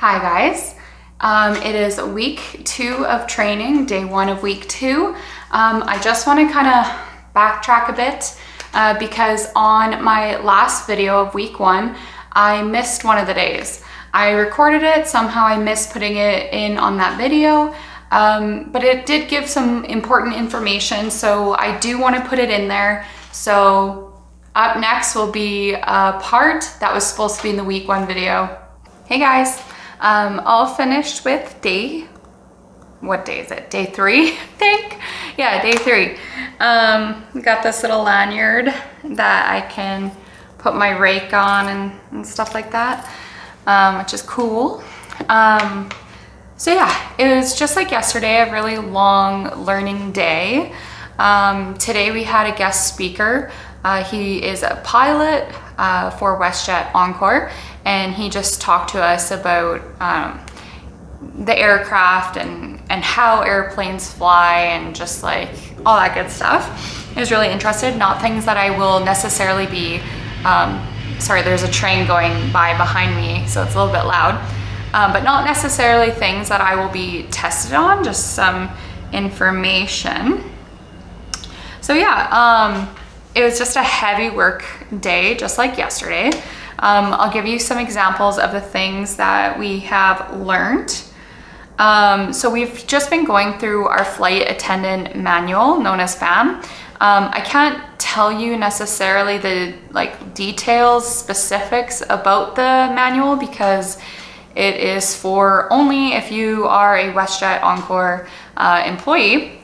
Hi guys, it is week 2 of training, day 1 of week 2. I just want to kind of backtrack a bit because on my last video of week 1, I missed one of the days. I recorded it, somehow I missed putting it in on that video, but it did give some important information, so I do want to put it in there. So up next will be a part that was supposed to be in the week 1 video. Hey guys, all finished with what day is it? Day 3, I think. Yeah, day 3. We got this little lanyard that I can put my rake on and stuff like that, which is cool. So yeah, it was just like yesterday, a really long learning day. Today we had a guest speaker. He is a pilot for WestJet Encore, and he just talked to us about the aircraft and how airplanes fly and just like all that good stuff. I was really interested, not things that I will necessarily be, sorry, there's a train going by behind me, so it's a little bit loud, but not necessarily things that I will be tested on, just some information. So yeah, it was just a heavy work day, just like yesterday. I'll give you some examples of the things that we have learned. So we've just been going through our flight attendant manual, known as FAM. I can't tell you necessarily the details, specifics about the manual because it is for only if you are a WestJet Encore employee.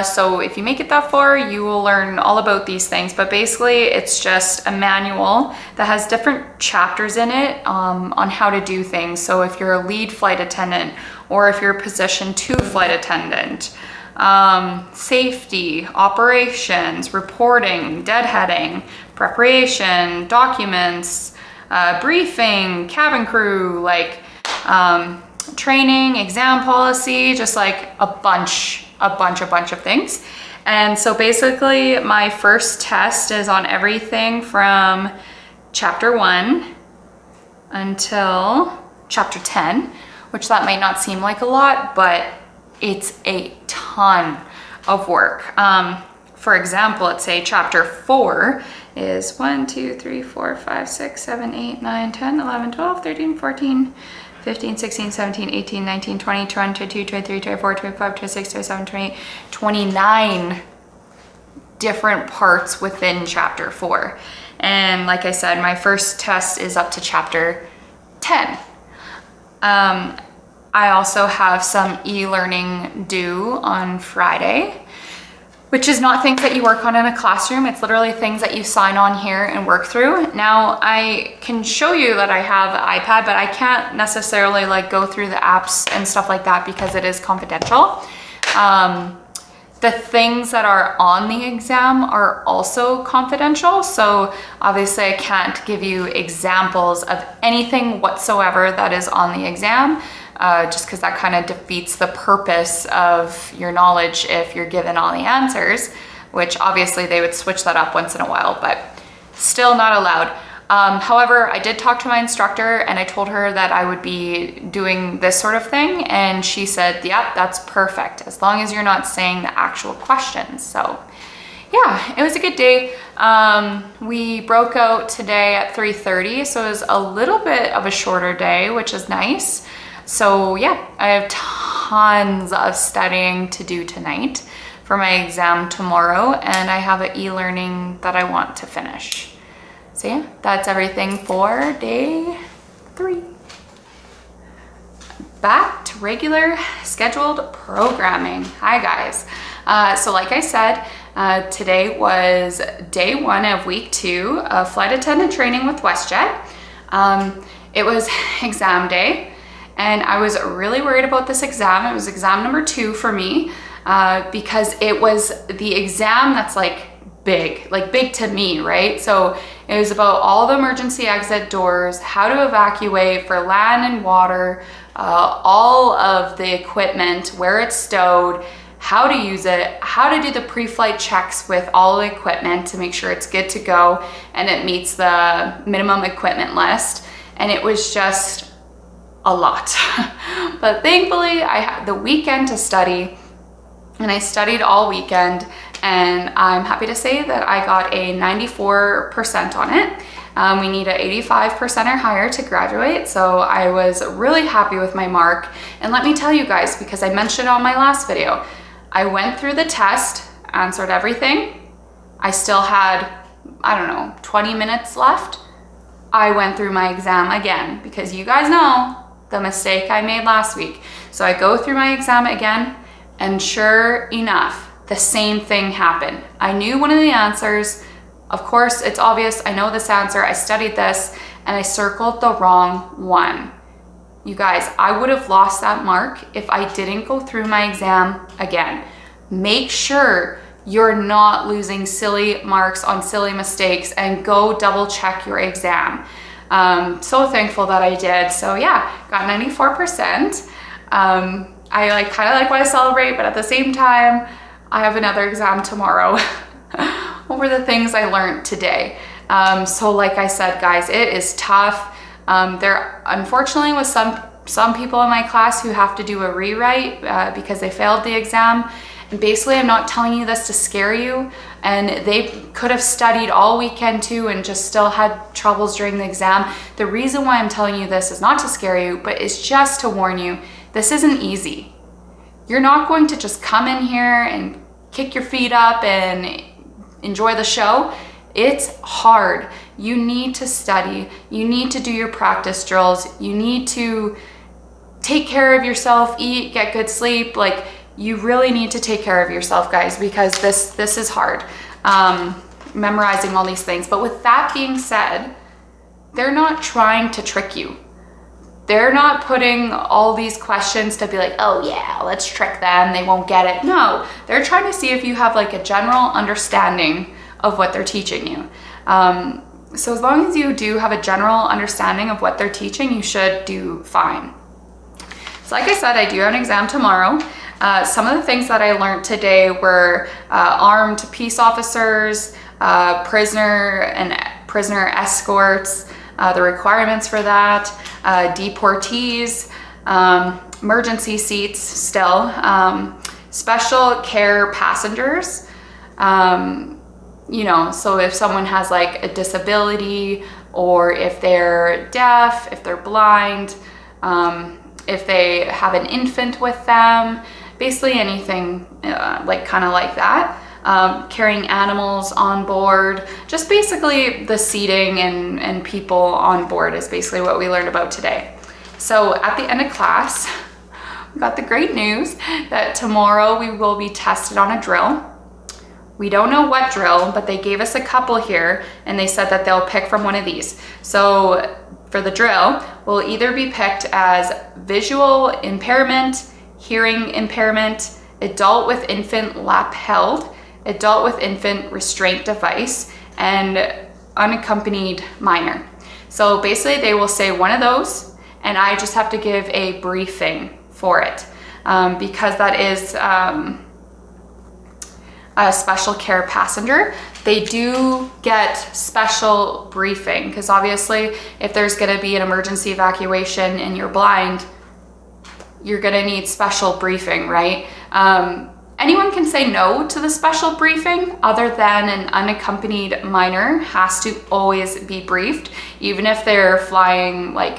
So if you make it that far, you will learn all about these things, but basically it's just a manual that has different chapters in it on how to do things. So if you're a lead flight attendant or if you're a position 2 flight attendant, safety, operations, reporting, deadheading, preparation, documents, briefing, cabin crew, training, exam policy, just like a bunch of things. And so basically my first test is on everything from chapter 1 until chapter 10, which that might not seem like a lot, but it's a ton of work. For example, let's say chapter 4 is 1, 2, 3, 4, 5, 6, 7, 8, 9, 10, 11, 12, 13, 14, 15, 16, 17, 18, 19, 20, 22, 23, 24, 25, 26, 27, 28, 29 different parts within chapter 4. And like I said, my first test is up to chapter 10. I also have some e-learning due on Friday, which is not things that you work on in a classroom. It's literally things that you sign on here and work through. Now, I can show you that I have an iPad, but I can't necessarily go through the apps and stuff like that because it is confidential. The things that are on the exam are also confidential. So obviously I can't give you examples of anything whatsoever that is on the exam. Just because that kind of defeats the purpose of your knowledge if you're given all the answers, which obviously they would switch that up once in a while, but still not allowed. However, I did talk to my instructor and I told her that I would be doing this sort of thing, and she said, yep, that's perfect, as long as you're not saying the actual questions. So yeah, it was a good day. We broke out today at 3:30, so it was a little bit of a shorter day, which is nice. So yeah, I have tons of studying to do tonight for my exam tomorrow, and I have an e-learning that I want to finish. So yeah, that's everything for day 3. Back to regular scheduled programming. Hi guys. So like I said, today was day 1 of week 2 of flight attendant training with WestJet. It was exam day. And I was really worried about this exam. It was exam number 2 for me because it was the exam that's big to me, right? So it was about all the emergency exit doors, how to evacuate for land and water, all of the equipment, where it's stowed, how to use it, how to do the pre-flight checks with all the equipment to make sure it's good to go and it meets the minimum equipment list. And it was just a lot. But thankfully I had the weekend to study, and I studied all weekend, and I'm happy to say that I got a 94% on it. We need an 85% or higher to graduate, so I was really happy with my mark. And let me tell you guys, because I mentioned on my last video, I went through the test, answered everything. I still had, I don't know, 20 minutes left. I went through my exam again, because you guys know the mistake I made last week. So I go through my exam again, and sure enough, the same thing happened. I knew one of the answers. Of course, it's obvious. I know this answer. I studied this, and I circled the wrong one. You guys, I would have lost that mark if I didn't go through my exam again. Make sure you're not losing silly marks on silly mistakes, and go double check your exam. So thankful that I did. So yeah, got 94%. I kind of want to celebrate, but at the same time, I have another exam tomorrow over the things I learned today. So like I said, guys, it is tough. There unfortunately was some people in my class who have to do a rewrite because they failed the exam. And basically, I'm not telling you this to scare you, and they could have studied all weekend too and just still had troubles during the exam. The reason why I'm telling you this is not to scare you, but it's just to warn you, this isn't easy. You're not going to just come in here and kick your feet up and enjoy the show. It's hard. You need to study. You need to do your practice drills. You need to take care of yourself, eat, get good sleep. Like, you really need to take care of yourself, guys, because this is hard, memorizing all these things. But with that being said, they're not trying to trick you. They're not putting all these questions to be like, oh yeah, let's trick them, they won't get it. No, they're trying to see if you have like a general understanding of what they're teaching you. So as long as you do have a general understanding of what they're teaching, you should do fine. So like I said, I do have an exam tomorrow. Some of the things that I learned today were armed peace officers, prisoner escorts, the requirements for that, deportees, emergency seats still, special care passengers, you know, so if someone has like a disability, or if they're deaf, if they're blind, if they have an infant with them, basically anything kind of like that. Carrying animals on board, just basically the seating and people on board is basically what we learned about today. So at the end of class, we got the great news that tomorrow we will be tested on a drill. We don't know what drill, but they gave us a couple here, and they said that they'll pick from one of these. So for the drill, we'll either be picked as visual impairment, hearing impairment, adult with infant lap held, adult with infant restraint device, and unaccompanied minor. So basically they will say one of those, and I just have to give a briefing for it, because that is a special care passenger. They do get special briefing, because obviously if there's going to be an emergency evacuation and you're blind, you're going to need special briefing, right? Anyone can say no to the special briefing, other than an unaccompanied minor has to always be briefed, even if they're flying like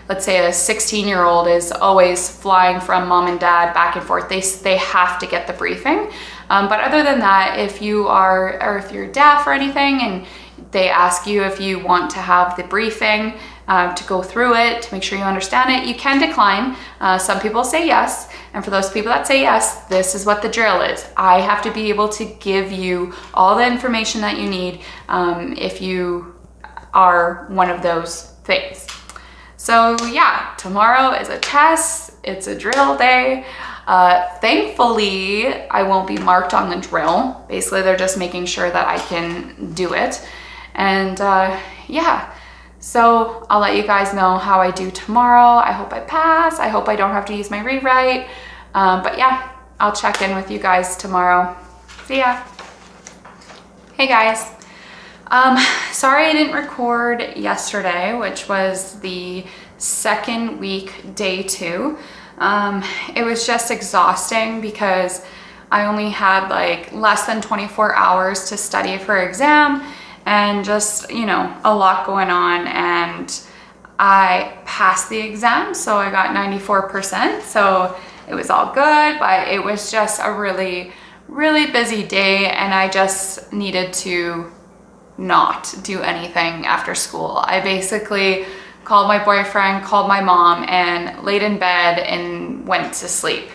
let's say a 16-year-old is always flying from mom and dad back and forth. They have to get the briefing. But other than that, if you're deaf or anything and they ask you if you want to have the briefing to go through it, to make sure you understand it, you can decline. Some people say yes. And for those people that say yes, this is what the drill is. I have to be able to give you all the information that you need if you are one of those things. So yeah, tomorrow is a test. It's a drill day. Thankfully, I won't be marked on the drill. Basically, they're just making sure that I can do it. And yeah, so I'll let you guys know how I do tomorrow. I hope I pass. I hope I don't have to use my rewrite. But yeah, I'll check in with you guys tomorrow. See ya. Hey guys. Sorry I didn't record yesterday, which was the second week, day 2. It was just exhausting because I only had like less than 24 hours to study for exam, and just, you know, a lot going on, and I passed the exam, so I got 94%, so it was all good, but it was just a really, really busy day, and I just needed to not do anything after school. I basically called my boyfriend, called my mom, and laid in bed and went to sleep.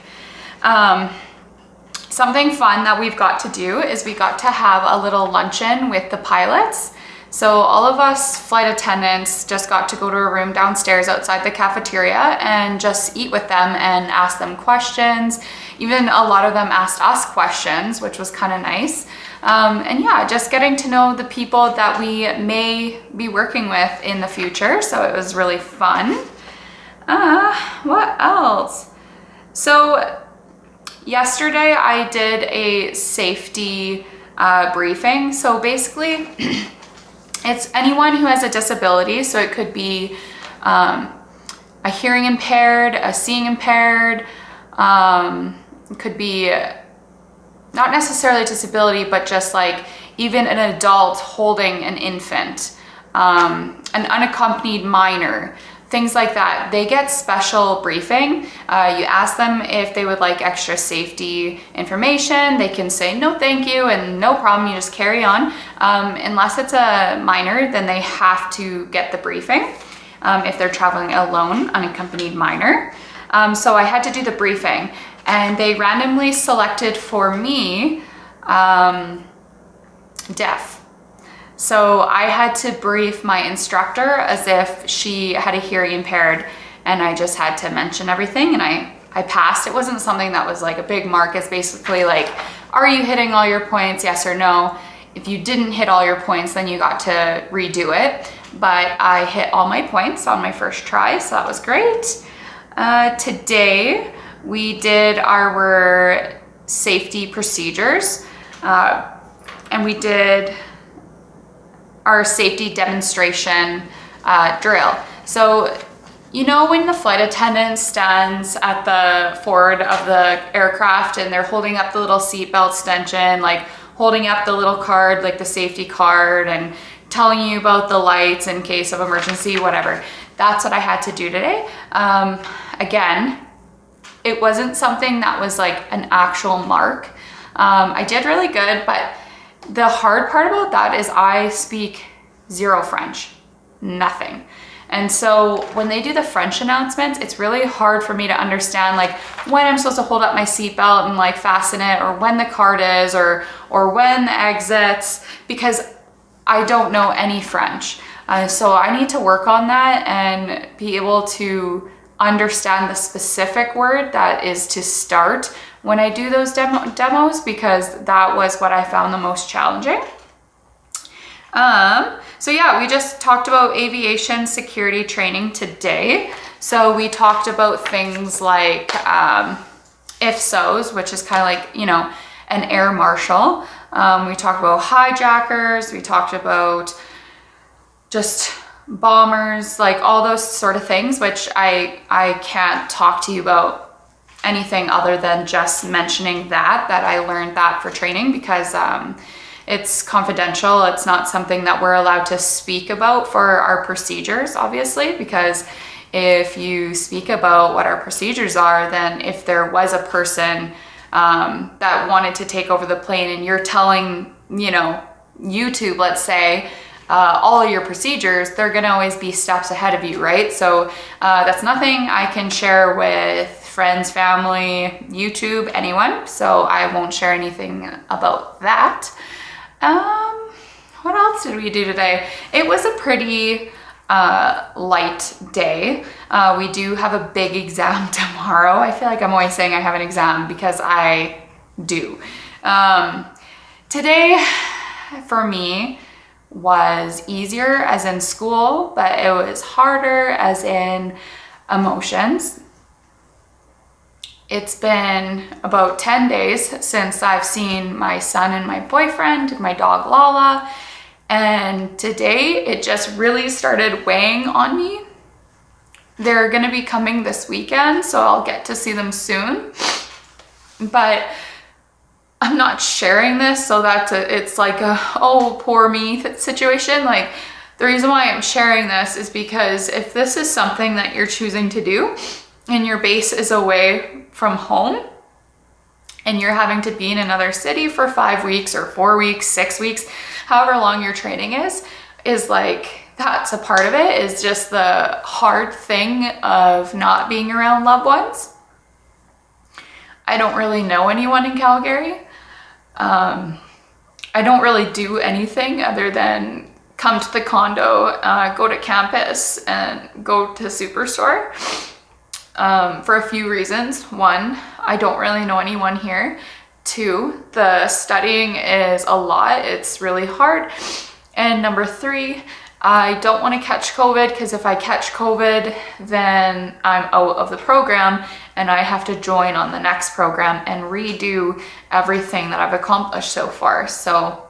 Something fun that we've got to do is we got to have a little luncheon with the pilots. So all of us flight attendants just got to go to a room downstairs outside the cafeteria and just eat with them and ask them questions. Even a lot of them asked us questions, which was kind of nice. And yeah, just getting to know the people that we may be working with in the future. So it was really fun. What else? So yesterday I did a safety briefing. So basically it's anyone who has a disability. So it could be a hearing impaired, a seeing impaired, it could be not necessarily a disability, but just like even an adult holding an infant, an unaccompanied minor, things like that. They get special briefing. You ask them if they would like extra safety information. They can say no thank you and no problem, you just carry on. Unless it's a minor, then they have to get the briefing if they're traveling alone, unaccompanied minor. So I had to do the briefing, and they randomly selected for me deaf. So I had to brief my instructor as if she had a hearing impaired, and I just had to mention everything, and I passed. It wasn't something that was like a big mark. It's basically like, are you hitting all your points? Yes or no. If you didn't hit all your points, then you got to redo it. But I hit all my points on my first try, so that was great. Today we did our safety procedures, and we did our safety demonstration drill. So, you know, when the flight attendant stands at the forward of the aircraft and they're holding up the little seatbelt extension, like holding up the little card, like the safety card, and telling you about the lights in case of emergency, whatever. That's what I had to do today. Again, it wasn't something that was like an actual mark. I did really good, but the hard part about that is I speak zero French, nothing. And so when they do the French announcements, it's really hard for me to understand like when I'm supposed to hold up my seatbelt and like fasten it, or when the card is, or when the exits, because I don't know any French. So I need to work on that and be able to understand the specific word that is to start when I do those demos, because that was what I found the most challenging. So yeah, we just talked about aviation security training today. So we talked about things like IFSOs, which is kind of like, you know, an air marshal. We talked about hijackers. We talked about just bombers, like all those sort of things, which I can't talk to you about anything other than just mentioning that I learned that for training, because it's confidential. It's not something that we're allowed to speak about for our procedures, obviously, because if you speak about what our procedures are, then if there was a person that wanted to take over the plane and you're telling, you know, YouTube, let's say, all of your procedures, they're gonna always be steps ahead of you, right? So that's nothing I can share with friends, family, YouTube, anyone. So I won't share anything about that. What else did we do today? It was a pretty light day. We do have a big exam tomorrow. I feel like I'm always saying I have an exam because I do. Today for me was easier as in school, but it was harder as in emotions. It's been about 10 days since I've seen my son and my boyfriend, my dog Lala, and today it just really started weighing on me they're going to be coming this weekend, so I'll get to see them soon. But I'm not sharing this so that it's like a, oh, poor me situation. Like, the reason why I'm sharing this is because if this is something that you're choosing to do and your base is away from home and you're having to be in another city for 5 weeks or 4 weeks, 6 weeks, however long your training is like, that's a part of it, is just the hard thing of not being around loved ones. I don't really know anyone in Calgary. I don't really do anything other than come to the condo, go to campus, and go to Superstore for a few reasons. One, I don't really know anyone here. Two, the studying is a lot. It's really hard. And number three, I don't want to catch COVID, because if I catch COVID, then I'm out of the program and I have to join on the next program and redo everything that I've accomplished so far. So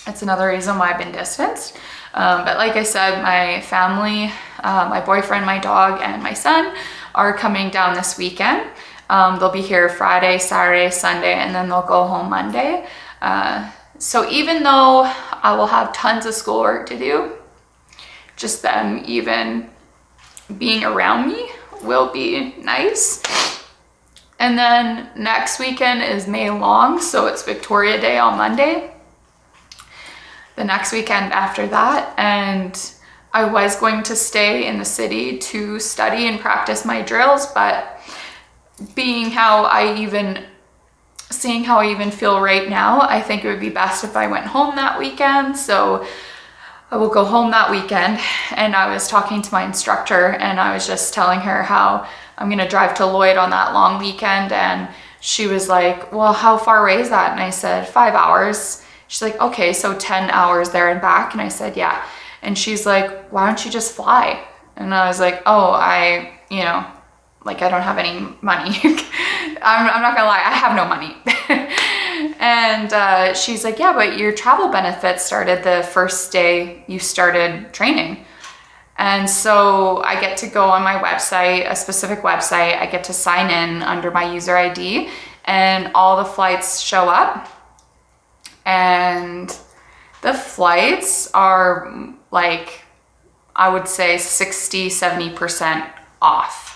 it's another reason why I've been distanced. But like I said, my family, my boyfriend, my dog, and my son are coming down this weekend. They'll be here Friday, Saturday, Sunday, and then they'll go home Monday. So even though I will have tons of schoolwork to do, just them even being around me will be nice. And then next weekend is May long, so it's Victoria Day on Monday. The next weekend after that, and I was going to stay in the city to study and practice my drills, but seeing how I even feel right now, I think it would be best if I went home that weekend. So I will go home that weekend. And I was talking to my instructor and I was just telling her how I'm gonna drive to Lloyd on that long weekend. And she was like, well, how far away is that? And I said, 5 hours. She's like, okay, so 10 hours there and back. And I said, yeah. And she's like, why don't you just fly? And I was like, oh, I don't have any money. I'm not gonna lie, I have no money. And she's like, yeah, but your travel benefits started the first day you started training. And so I get to go on my website, a specific website, I get to sign in under my user ID, and all the flights show up. And the flights are like, I would say 60-70% off.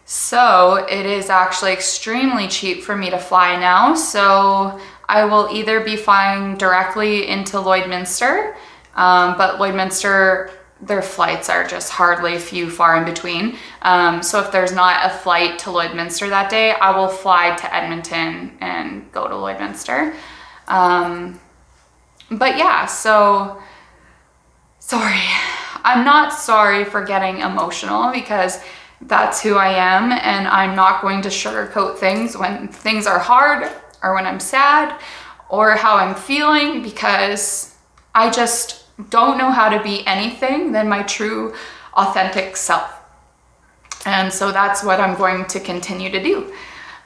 So it is actually extremely cheap for me to fly now. So I will either be flying directly into Lloydminster, but Lloydminster, their flights are just hardly few far in between. So if there's not a flight to Lloydminster that day, I will fly to Edmonton and go to Lloydminster. But yeah, so sorry. I'm not sorry for getting emotional, because that's who I am, and I'm not going to sugarcoat things when things are hard or when I'm sad or how I'm feeling, because I just don't know how to be anything than my true authentic self. And so that's what I'm going to continue to do.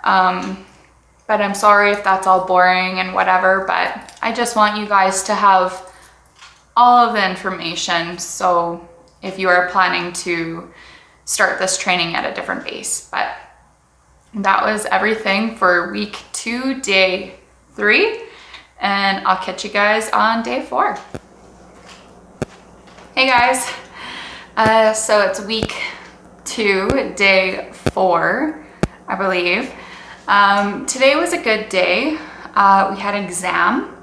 But I'm sorry if that's all boring and whatever, but I just want you guys to have all of the information. So if you are planning to start this training at a different base. But that was everything for week 2, day 3, and I'll catch you guys on day 4. Hey guys, so it's week 2, day 4, I believe. Today was a good day. We had exam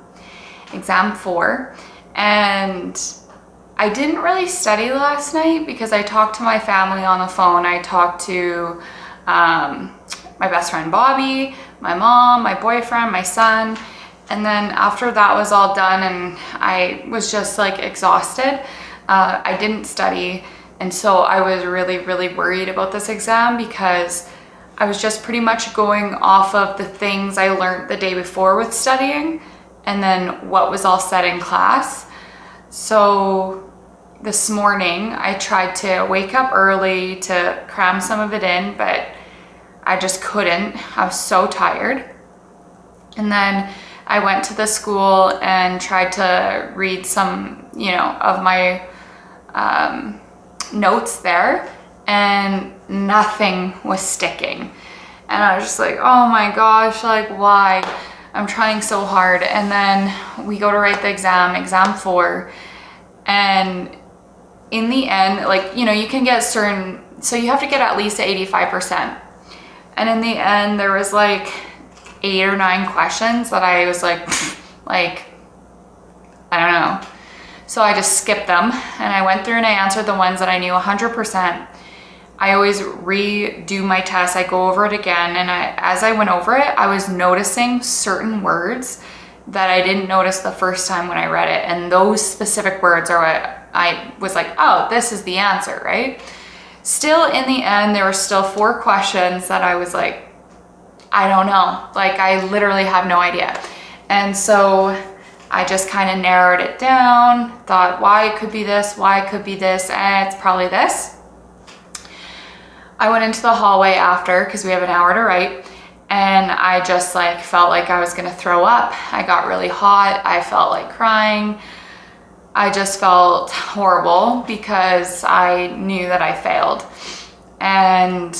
4, and I didn't really study last night because I talked to my family on the phone. I talked to my best friend Bobby, my mom, my boyfriend, my son, and then after that was all done and I was just like exhausted, I didn't study, and so I was really, really worried about this exam because I was just pretty much going off of the things I learned the day before with studying and then what was all said in class. So this morning I tried to wake up early to cram some of it in, but I just couldn't. I was so tired. And then I went to the school and tried to read some, of my notes there. and nothing was sticking. And I was just like, oh my gosh, like why? I'm trying so hard. And then we go to write the exam 4. And in the end, like, you know, you can get certain, so you have to get at least 85%. And in the end, there was like 8 or 9 questions that I was like, I don't know. So I just skipped them and I went through and I answered the ones that I knew 100%. I always redo my test. I go over it again. And as I went over it, I was noticing certain words that I didn't notice the first time when I read it. And those specific words are what I was like, oh, this is the answer, right? Still, in the end, there were still 4 questions that I was like, I don't know. Like, I literally have no idea. And so I just kind of narrowed it down, thought why it could be this, why it could be this, and it's probably this. I went into the hallway after, because we have an hour to write, and I just like felt like I was gonna throw up. I got really hot. I felt like crying. I just felt horrible because I knew that I failed. And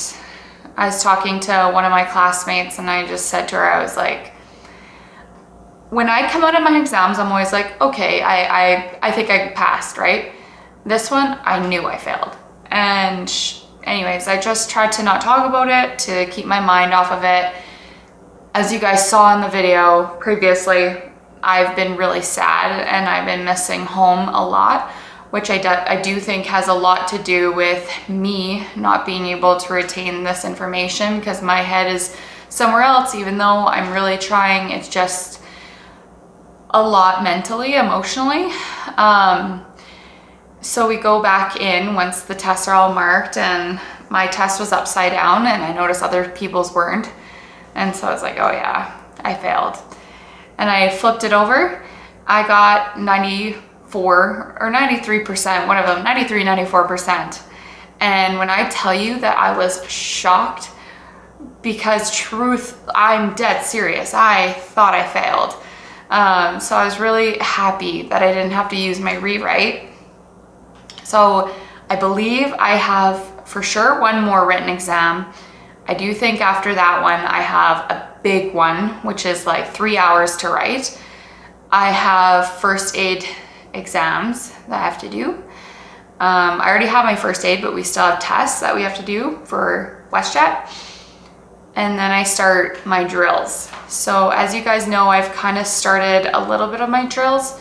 I was talking to one of my classmates and I just said to her, I was like, when I come out of my exams, I'm always like, okay, I think I passed, right? This one, I knew I failed. And anyways, I just tried to not talk about it, to keep my mind off of it. As you guys saw in the video previously, I've been really sad and I've been missing home a lot, which I do think has a lot to do with me not being able to retain this information because my head is somewhere else, even though I'm really trying. It's just a lot mentally, emotionally. So we go back in once the tests are all marked, and my test was upside down and I noticed other people's weren't. And so I was like, oh yeah, I failed. And I flipped it over. I got 94 or 93%, one of them, 93, 94%. And when I tell you that I was shocked, because truth, I'm dead serious. I thought I failed. So I was really happy that I didn't have to use my rewrite. So I believe I have for sure one more written exam. I do think after that one, I have a big one, which is like 3 hours to write. I have first aid exams that I have to do. I already have my first aid, but we still have tests that we have to do for WestJet. And then I start my drills. So as you guys know, I've kind of started a little bit of my drills.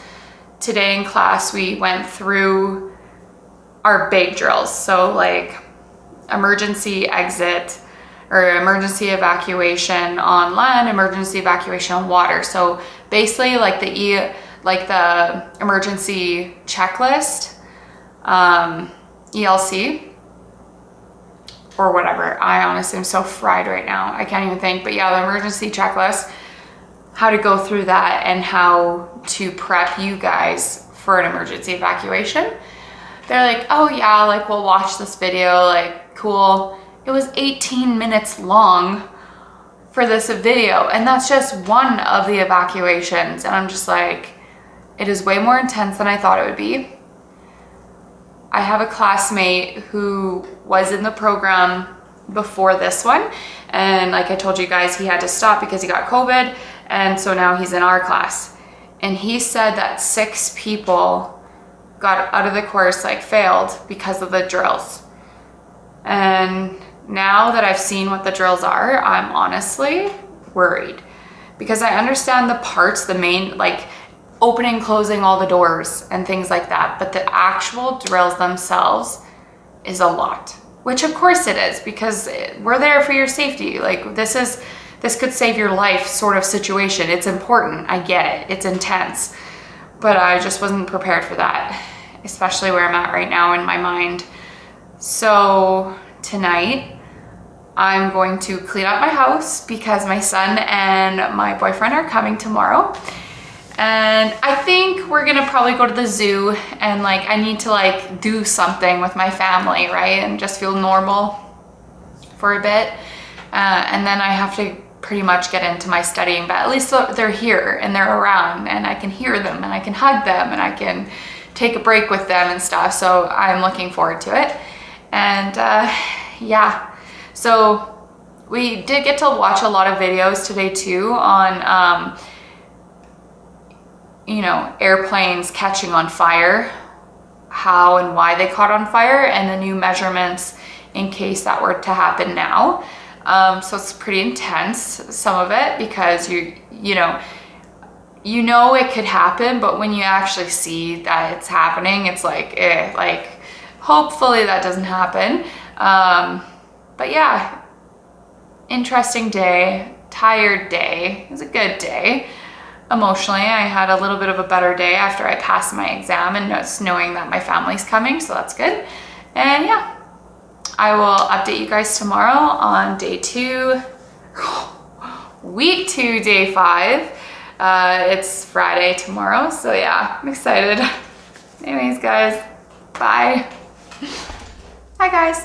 Today in class, we went through our big drills. So like emergency exit or emergency evacuation on land, emergency evacuation on water. So basically like the emergency checklist, ELC, or whatever. I honestly am so fried right now. I can't even think, but yeah, the emergency checklist, how to go through that and how to prep you guys for an emergency evacuation. They're like, oh yeah, like we'll watch this video, like cool. It was 18 minutes long for this video, and that's just one of the evacuations. And I'm just like, it is way more intense than I thought it would be. I have a classmate who was in the program before this one, and like I told you guys, he had to stop because he got COVID, and so now he's in our class. And he said that 6 people got out of the course, like failed because of the drills. And now that I've seen what the drills are, I'm honestly worried because I understand the parts, the main, like opening, closing all the doors and things like that. But the actual drills themselves is a lot, which of course it is, because we're there for your safety. Like this could save your life sort of situation. It's important. I get it. It's intense, but I just wasn't prepared for that, especially where I'm at right now in my mind. So tonight I'm going to clean up my house because my son and my boyfriend are coming tomorrow. And I think we're gonna probably go to the zoo, and like I need to like do something with my family, right? And just feel normal for a bit. And then I have to pretty much get into my studying, but at least they're here and they're around and I can hear them and I can hug them and I can take a break with them and stuff. So I'm looking forward to it. And yeah, so we did get to watch a lot of videos today too on, you know, airplanes catching on fire, how and why they caught on fire, and the new measurements in case that were to happen now. So it's pretty intense, some of it, because you know it could happen, but when you actually see that it's happening, it's like, like hopefully that doesn't happen. But yeah, interesting day, tired day. It was a good day. Emotionally, I had a little bit of a better day after I passed my exam and just knowing that my family's coming, so that's good. And yeah, I will update you guys tomorrow on day 2, week 2, day 5. It's Friday tomorrow, so yeah, I'm excited. Anyways, guys, bye. Hi, guys.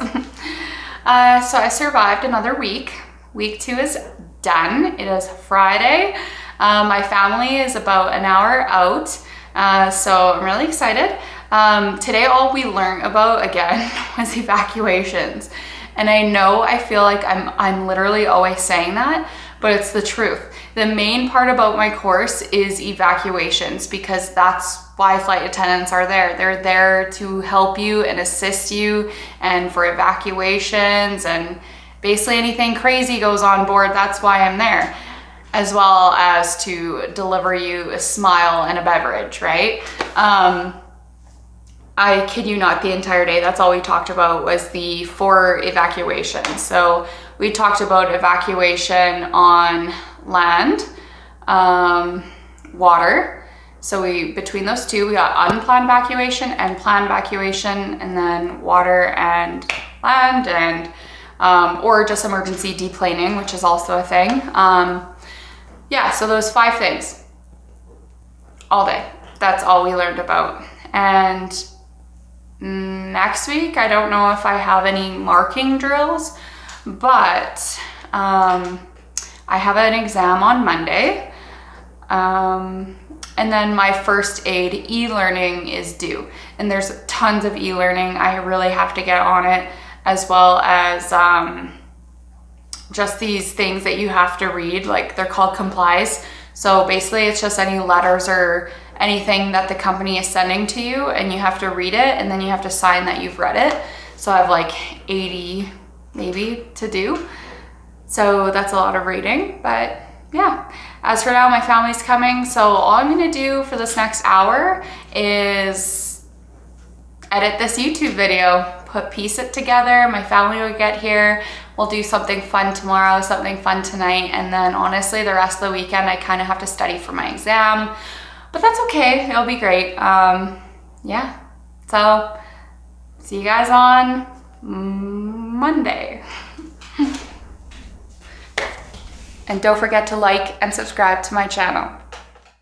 So I survived another week. Week 2 is done. It is Friday. My family is about an hour out, so I'm really excited. Today all we learned about again was evacuations, and I feel like I'm literally always saying that, but it's the truth. The main part about my course is evacuations, because that's why flight attendants are there. They're there to help you and assist you, and for evacuations and basically anything crazy goes on board, that's why I'm there, as well as to deliver you a smile and a beverage, right? I kid you not, the entire day, that's all we talked about was the 4 evacuations. So we talked about evacuation on land, water. So between those 2, we got unplanned evacuation and planned evacuation, and then water and land, and or just emergency deplaning, which is also a thing. Yeah, so those 5 things all day. That's all we learned about. And next week, I don't know if I have any marking drills, but I have an exam on Monday. And then my first aid e-learning is due. And there's tons of e-learning. I really have to get on it, as well as just these things that you have to read, like they're called complies. So basically it's just any letters or anything that the company is sending to you, and you have to read it, and then you have to sign that you've read it. So I have like 80 maybe to do. So that's a lot of reading, but yeah. As for now, my family's coming, so all I'm gonna do for this next hour is edit this YouTube video, piece it together. My family will get here. We'll do something fun tomorrow, something fun tonight, and then honestly, the rest of the weekend, I kind of have to study for my exam, but that's okay. It'll be great. Yeah. So see you guys on Monday. And don't forget to like and subscribe to my channel.